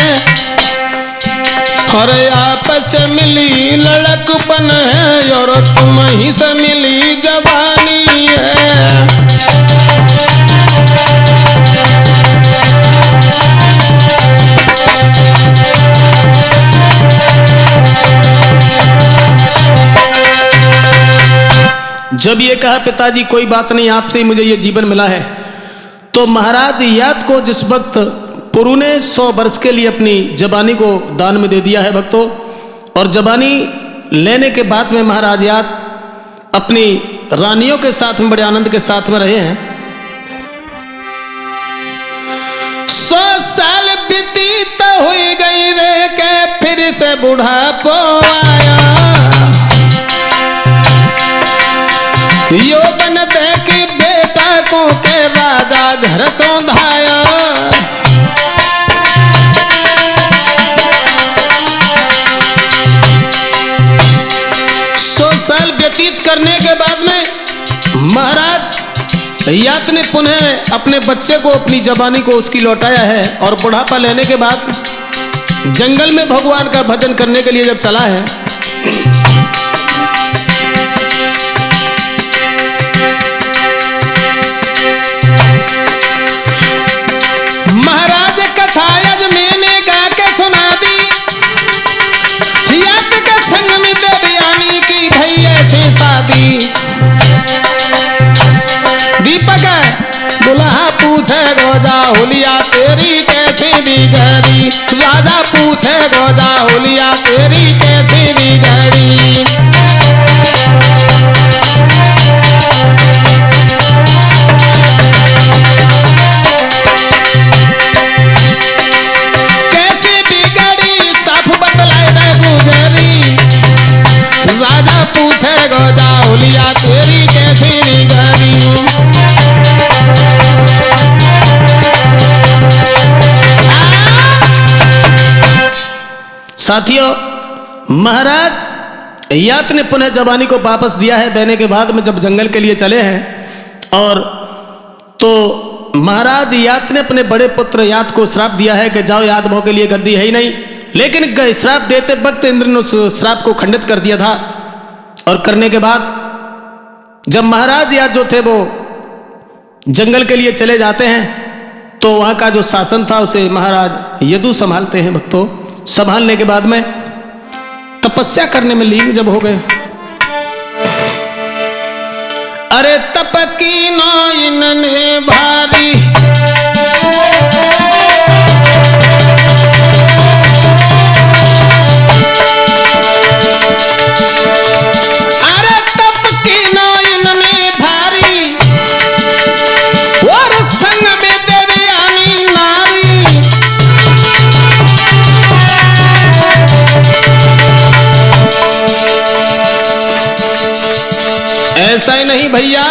और आपस मिली लड़कपन है और तुम ही से मिली जवानी है। जब ये कहा पिताजी कोई बात नहीं आपसे ही मुझे ये जीवन मिला है, तो महाराज याद को जिस वक्त पुरु ने 100 वर्ष के लिए अपनी जबानी को दान में दे दिया है भक्तों, और जबानी लेने के बाद में महाराज याद अपनी रानियों के साथ में बड़े आनंद के साथ में रहे हैं। 100 साल व्यतीत हुई गई रे के फिर से बुढ़ापा आया, यौवन दे के बेटा को के राजा घर सौंधाया। 100 साल व्यतीत करने के बाद में महाराज यात ने पुनः अपने बच्चे को अपनी जवानी को उसकी लौटाया है, और बुढ़ापा लेने के बाद जंगल में भगवान का भजन करने के लिए जब चला है महाराज कथा यज मैंने गा के सुना दी, यात के संग में देवयानी की भैया से शादी। दीपक दुल्हा पूछे गोजा होलिया तेरी कैसी बिगड़ी, राजा पूछे गोजा होलिया तेरी कैसी बिगड़ी। कैसी बिगड़ी साफ बतलाए दे गुजरी, राजा पूछे गोजा होलिया तेरी कैसी बिगड़ी। साथियों महाराज यात ने पुनः जवानी को वापस दिया है, देने के बाद में जब जंगल के लिए चले हैं, और तो महाराज यात ने अपने बड़े पुत्र यात को श्राप दिया है कि जाओ याद भो के लिए गद्दी है ही नहीं, लेकिन श्राप देते वक्त इंद्र ने उस श्राप को खंडित कर दिया था। और करने के बाद जब महाराज याद जो थे वो जंगल के लिए चले जाते हैं, तो वहां का जो शासन था उसे महाराज यदु संभालते हैं भक्तों। संभालने के बाद में तपस्या करने में लीन जब हो गए, अरे तप की नाइन ने भारी अरे तप की नाइन ने भारी और संग में देवयानी नारी। ऐसा ही नहीं भैया,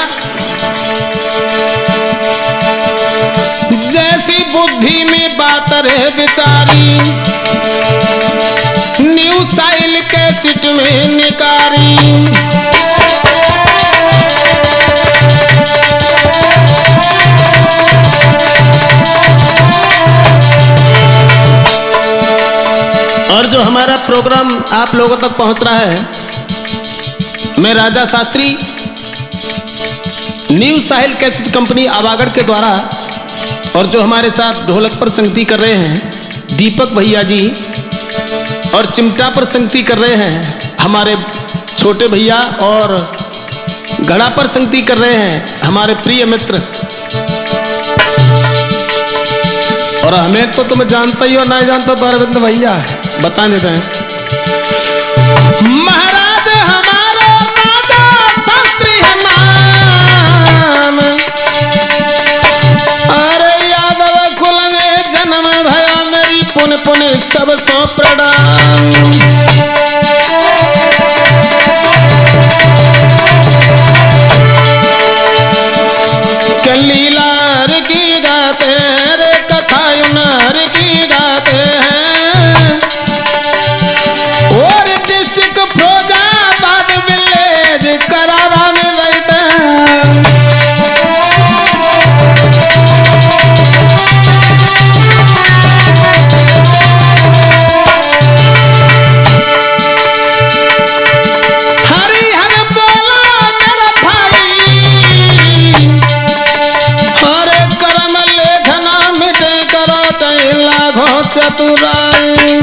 जैसी बुद्धि में बात रहे बिचारी, न्यू साइल के सीट में निकारी। और जो हमारे हमारा प्रोग्राम आप लोगों तक पहुंच रहा है। मैं राजा शास्त्री न्यू साहिल कैसेट कंपनी आवागढ़ के द्वारा, और जो हमारे साथ ढोलक पर संगति कर रहे हैं दीपक भैया जी, और चिमटा पर संगति कर रहे हैं हमारे छोटे भैया, और घड़ा पर संगति कर रहे हैं हमारे प्रिय मित्र। और हमें तो तुम जानता ही हो, नहीं जानता तो अरविंद भैया बता देते हैं। महाराज हमारा राजा शास्त्री है नाम, अरे यादव कुल में जन्म भया, मेरी पुन पुन सब सो प्रणाम। लीलार की गाते हैं रे, कथा यूनार की गाते हैं, और डिस्ट्रिक्ट फिरोजाबाद विलेज करारा में रहते हैं। हरिहर बोला मेरा भाई, चतुराई